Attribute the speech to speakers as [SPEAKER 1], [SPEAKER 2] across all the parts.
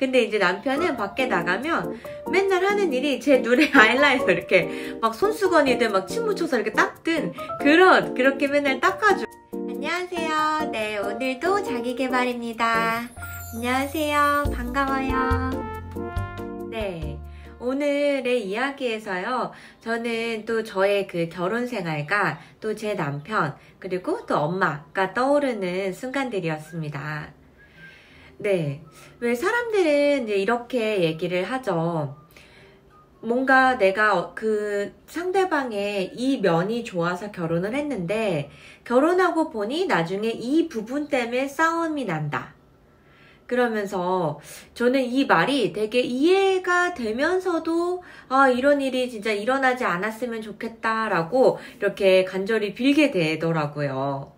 [SPEAKER 1] 근데 이제 남편은 밖에 나가면 맨날 하는 일이 제 눈에 아이라이너 이렇게 막 손수건이든 막 침 묻혀서 이렇게 닦든 그렇게 맨날 닦아줘. 안녕하세요. 네, 오늘도 자기계발입니다. 안녕하세요. 반가워요. 네. 오늘의 이야기에서요, 저는 또 저의 그 결혼 생활과 또 제 남편, 그리고 또 엄마가 떠오르는 순간들이었습니다. 네. 왜 사람들은 이제 이렇게 얘기를 하죠. 뭔가 내가 그 상대방의 이 면이 좋아서 결혼을 했는데, 결혼하고 보니 나중에 이 부분 때문에 싸움이 난다. 그러면서 저는 이 말이 되게 이해가 되면서도 이런 일이 진짜 일어나지 않았으면 좋겠다라고 이렇게 간절히 빌게 되더라고요.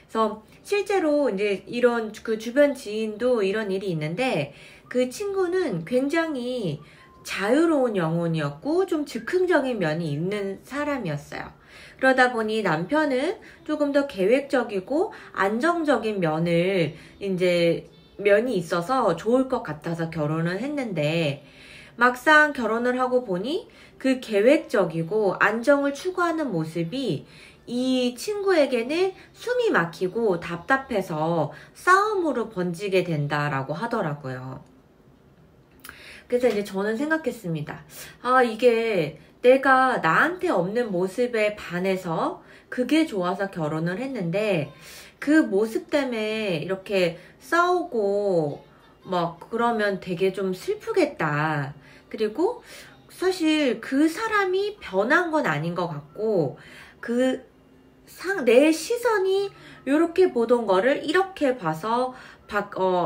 [SPEAKER 1] 그래서 실제로 이제 이런 그 주변 지인도 이런 일이 있는데 그 친구는 굉장히 자유로운 영혼이었고 좀 즉흥적인 면이 있는 사람이었어요. 그러다 보니 남편은 조금 더 계획적이고 안정적인 면이 있어서 좋을 것 같아서 결혼을 했는데 막상 결혼을 하고 보니 그 계획적이고 안정을 추구하는 모습이 이 친구에게는 숨이 막히고 답답해서 싸움으로 번지게 된다라고 하더라고요. 그래서 이제 저는 생각했습니다. 이게 내가 나한테 없는 모습에 반해서 그게 좋아서 결혼을 했는데 그 모습 때문에 이렇게 싸우고 막 그러면 되게 좀 슬프겠다. 그리고 사실 그 사람이 변한 건 아닌 것 같고 내 시선이 이렇게 보던 거를 이렇게 봐서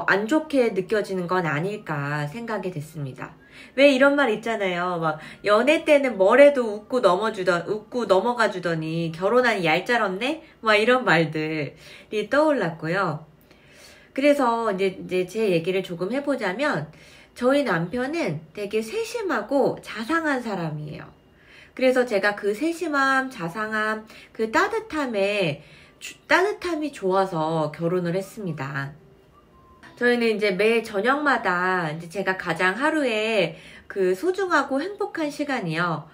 [SPEAKER 1] 안 좋게 느껴지는 건 아닐까 생각이 됐습니다. 왜 이런 말 있잖아요. 막 연애 때는 뭐래도 웃고 넘어가 주더니 결혼하니 얄짤없네? 막 이런 말들이 떠올랐고요. 그래서 이제 제 얘기를 조금 해보자면 저희 남편은 되게 세심하고 자상한 사람이에요. 그래서 제가 그 세심함, 자상함, 그 따뜻함이 좋아서 결혼을 했습니다. 저희는 이제 매 저녁마다 이제 제가 가장 하루에 그 소중하고 행복한 시간이요.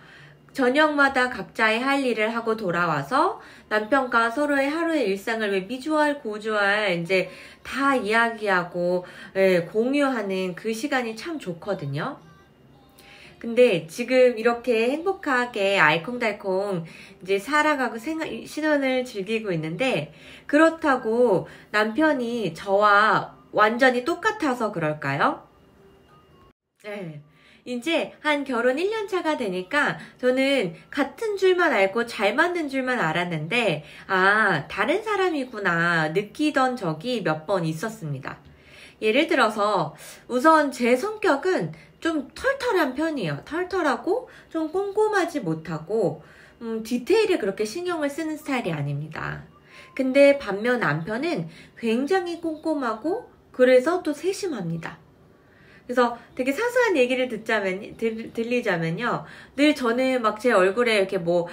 [SPEAKER 1] 저녁마다 각자의 할 일을 하고 돌아와서 남편과 서로의 하루의 일상을 왜 미주알, 고주알 이제 다 이야기하고 공유하는 그 시간이 참 좋거든요. 근데 지금 이렇게 행복하게 알콩달콩 이제 살아가고 신혼을 즐기고 있는데 그렇다고 남편이 저와 완전히 똑같아서 그럴까요? 네. 이제 한 결혼 1년 차가 되니까 저는 같은 줄만 알고 잘 맞는 줄만 알았는데 다른 사람이구나 느끼던 적이 몇 번 있었습니다. 예를 들어서 우선 제 성격은 좀 털털한 편이에요. 털털하고 좀 꼼꼼하지 못하고 디테일에 그렇게 신경을 쓰는 스타일이 아닙니다. 근데 반면 남편은 굉장히 꼼꼼하고 그래서 또 세심합니다. 그래서 되게 사소한 얘기를 들리자면요. 늘 저는 막 제 얼굴에 이렇게 뭐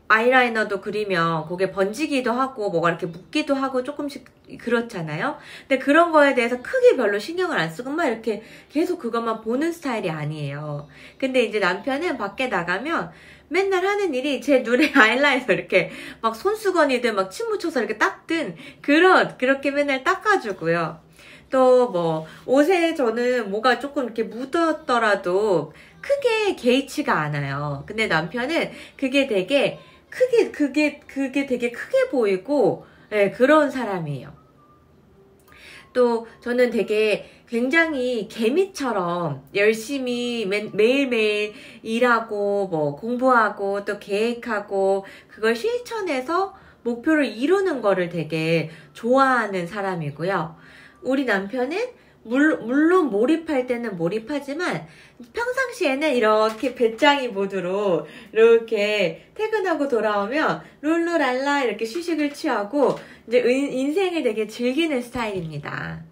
[SPEAKER 1] 아이라이너도 그리면 그게 번지기도 하고 뭐가 이렇게 묻기도 하고 조금씩 그렇잖아요. 근데 그런 거에 대해서 크게 별로 신경을 안 쓰고 막 이렇게 계속 그것만 보는 스타일이 아니에요. 근데 이제 남편은 밖에 나가면 맨날 하는 일이 제 눈에 아이라이너 이렇게 막 손수건이든 막 침 묻혀서 이렇게 닦든 그렇게 맨날 닦아주고요. 또 뭐 옷에 저는 뭐가 조금 이렇게 묻었더라도 크게 개의치가 않아요. 근데 남편은 그게 되게 크게 보이고 그런 사람이에요. 또 저는 되게 굉장히 개미처럼 열심히 매일매일 일하고 뭐 공부하고 또 계획하고 그걸 실천해서 목표를 이루는 거를 되게 좋아하는 사람이고요. 우리 남편은 물론 몰입할 때는 몰입하지만 평상시에는 이렇게 배짱이 모드로 이렇게 퇴근하고 돌아오면 룰루랄라 이렇게 휴식을 취하고 이제 인생을 되게 즐기는 스타일입니다.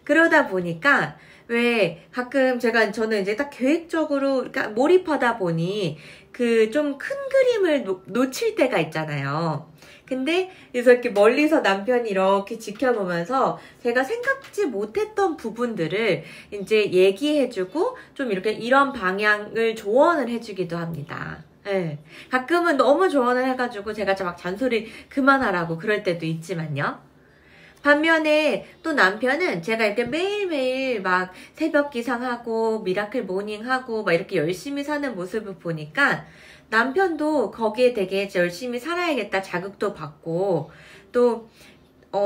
[SPEAKER 1] 그러다 보니까 왜 가끔 저는 이제 딱 계획적으로 그러니까 몰입하다 보니 그 좀 큰 그림을 놓칠 때가 있잖아요. 근데 그래서 이렇게 멀리서 남편이 이렇게 지켜보면서 제가 생각지 못했던 부분들을 이제 얘기해주고 좀 이렇게 이런 방향을 조언을 해주기도 합니다. 예. 가끔은 너무 조언을 해가지고 제가 막 잔소리 그만하라고 그럴 때도 있지만요. 반면에 또 남편은 제가 이렇게 매일매일 막 새벽 기상하고 미라클 모닝하고 막 이렇게 열심히 사는 모습을 보니까 남편도 거기에 되게 열심히 살아야겠다 자극도 받고 또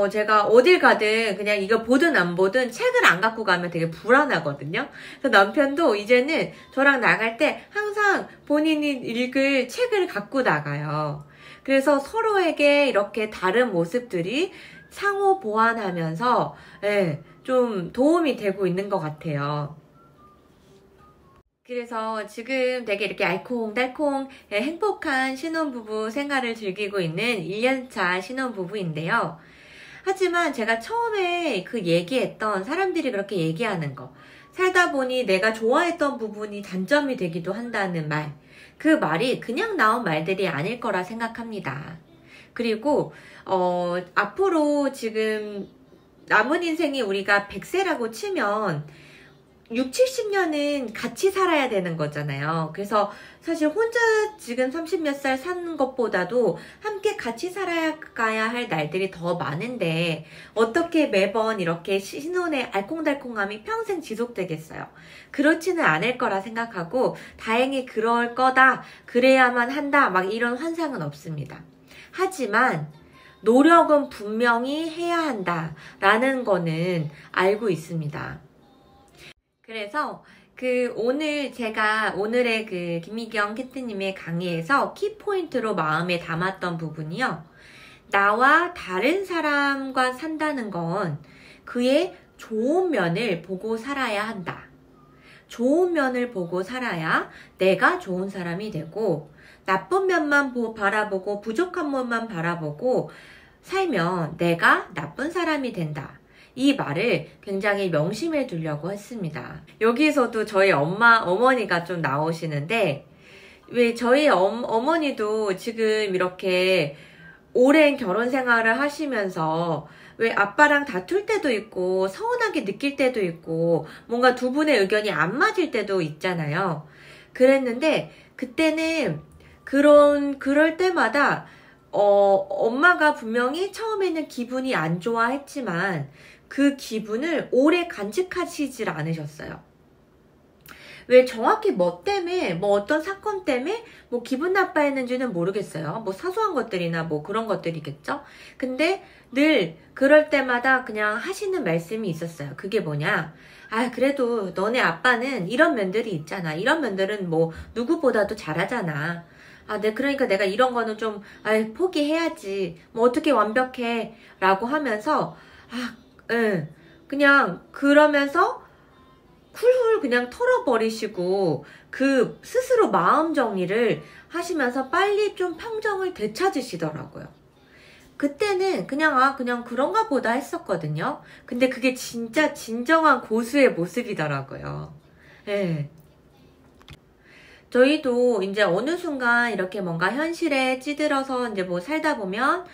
[SPEAKER 1] 제가 어딜 가든 그냥 이거 보든 안 보든 책을 안 갖고 가면 되게 불안하거든요. 그래서 남편도 이제는 저랑 나갈 때 항상 본인이 읽을 책을 갖고 나가요. 그래서 서로에게 이렇게 다른 모습들이 상호 보완하면서 좀 도움이 되고 있는 것 같아요. 그래서 지금 되게 이렇게 알콩달콩 행복한 신혼부부 생활을 즐기고 있는 1년차 신혼부부인데요. 하지만 제가 처음에 그 얘기했던 사람들이 그렇게 얘기하는 거, 살다 보니 내가 좋아했던 부분이 단점이 되기도 한다는 말, 그 말이 그냥 나온 말들이 아닐 거라 생각합니다. 그리고 앞으로 지금 남은 인생이 우리가 100세라고 치면 6, 70년은 같이 살아야 되는 거잖아요. 그래서 사실 혼자 지금 30 몇 살 사는 것보다도 함께 같이 살아가야 할 날들이 더 많은데 어떻게 매번 이렇게 신혼의 알콩달콩함이 평생 지속되겠어요. 그렇지는 않을 거라 생각하고 다행히 그럴 거다, 그래야만 한다, 막 이런 환상은 없습니다. 하지만 노력은 분명히 해야 한다라는 거는 알고 있습니다. 그래서 오늘 제가 오늘의 김미경 캐트님의 강의에서 키포인트로 마음에 담았던 부분이요. 나와 다른 사람과 산다는 건 그의 좋은 면을 보고 살아야 한다. 좋은 면을 보고 살아야 내가 좋은 사람이 되고 나쁜 면만 바라보고 부족한 면만 바라보고 살면 내가 나쁜 사람이 된다. 이 말을 굉장히 명심해 두려고 했습니다. 여기서도 저희 어머니가 좀 나오시는데 왜 저희 어머니도 지금 이렇게 오랜 결혼 생활을 하시면서 왜 아빠랑 다툴 때도 있고 서운하게 느낄 때도 있고 뭔가 두 분의 의견이 안 맞을 때도 있잖아요. 그랬는데 그때는 그럴 때마다 엄마가 분명히 처음에는 기분이 안 좋아했지만 그 기분을 오래 간직하시질 않으셨어요. 왜 정확히 뭐 때문에 뭐 어떤 사건 때문에 뭐 기분 나빠했는지는 모르겠어요. 뭐 사소한 것들이나 뭐 그런 것들이겠죠. 근데 늘 그럴 때마다 그냥 하시는 말씀이 있었어요. 그게 뭐냐, 그래도 너네 아빠는 이런 면들이 있잖아. 이런 면들은 뭐 누구보다도 잘하잖아. 그러니까 내가 이런 거는 좀 포기해야지. 뭐 어떻게 완벽해 라고 하면서 그냥 그러면서 훌훌 그냥 털어버리시고 스스로 마음 정리를 하시면서 빨리 좀 평정을 되찾으시더라고요. 그때는 그냥 그런가 보다 했었거든요. 근데 그게 진짜 진정한 고수의 모습이더라고요. 저희도 이제 어느 순간 이렇게 뭔가 현실에 찌들어서 이제 뭐 살다 보면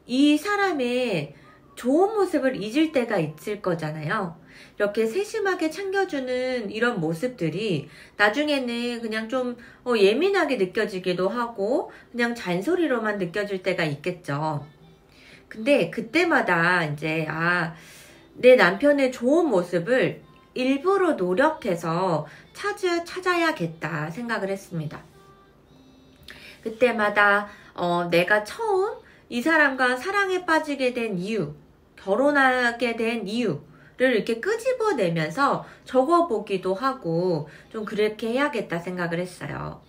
[SPEAKER 1] 이 사람의 좋은 모습을 잊을 때가 있을 거잖아요. 이렇게 세심하게 챙겨주는 이런 모습들이 나중에는 그냥 좀 예민하게 느껴지기도 하고 그냥 잔소리로만 느껴질 때가 있겠죠. 근데 그때마다 이제 내 남편의 좋은 모습을 일부러 노력해서 찾아야겠다 생각을 했습니다. 그때마다 내가 처음 이 사람과 사랑에 빠지게 된 이유, 결혼하게 된 이유를 이렇게 끄집어내면서 적어보기도 하고 좀 그렇게 해야겠다 생각을 했어요.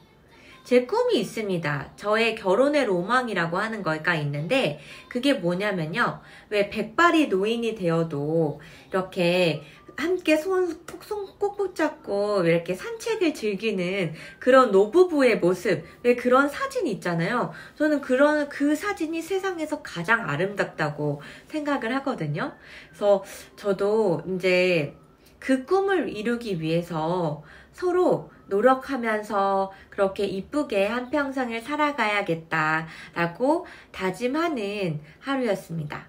[SPEAKER 1] 제 꿈이 있습니다. 저의 결혼의 로망이라고 하는 거가 있는데 그게 뭐냐면요. 왜 백발이 노인이 되어도 이렇게 함께 손 꼭 붙잡고 이렇게 산책을 즐기는 그런 노부부의 모습, 왜 그런 사진이 있잖아요. 저는 그 사진이 세상에서 가장 아름답다고 생각을 하거든요. 그래서 저도 이제 그 꿈을 이루기 위해서 서로 노력하면서 그렇게 이쁘게 한평생을 살아가야겠다라고 다짐하는 하루였습니다.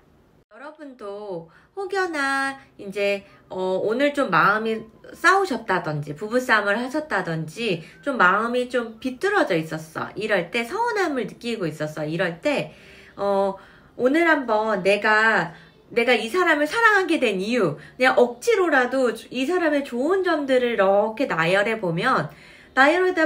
[SPEAKER 1] 여러분도 혹여나 이제 오늘 좀 마음이 싸우셨다든지 부부싸움을 하셨다든지 좀 마음이 좀 비뚤어져 있었어. 이럴 때 서운함을 느끼고 있었어. 이럴 때 오늘 한번 내가 이 사람을 사랑하게 된 이유, 그냥 억지로라도 이 사람의 좋은 점들을 이렇게 나열하다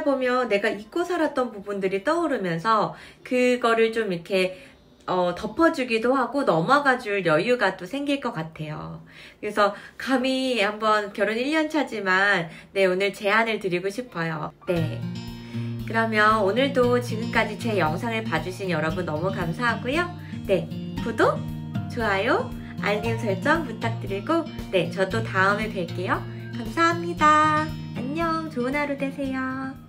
[SPEAKER 1] 보면 내가 잊고 살았던 부분들이 떠오르면서 그거를 좀 이렇게 덮어주기도 하고 넘어가 줄 여유가 또 생길 것 같아요. 그래서 감히 한번 결혼 1년 차지만 오늘 제안을 드리고 싶어요. 네. 그러면 오늘도 지금까지 제 영상을 봐주신 여러분 너무 감사하고요. 네. 구독, 좋아요, 알림 설정 부탁드리고 저도 다음에 뵐게요. 감사합니다. 안녕. 좋은 하루 되세요.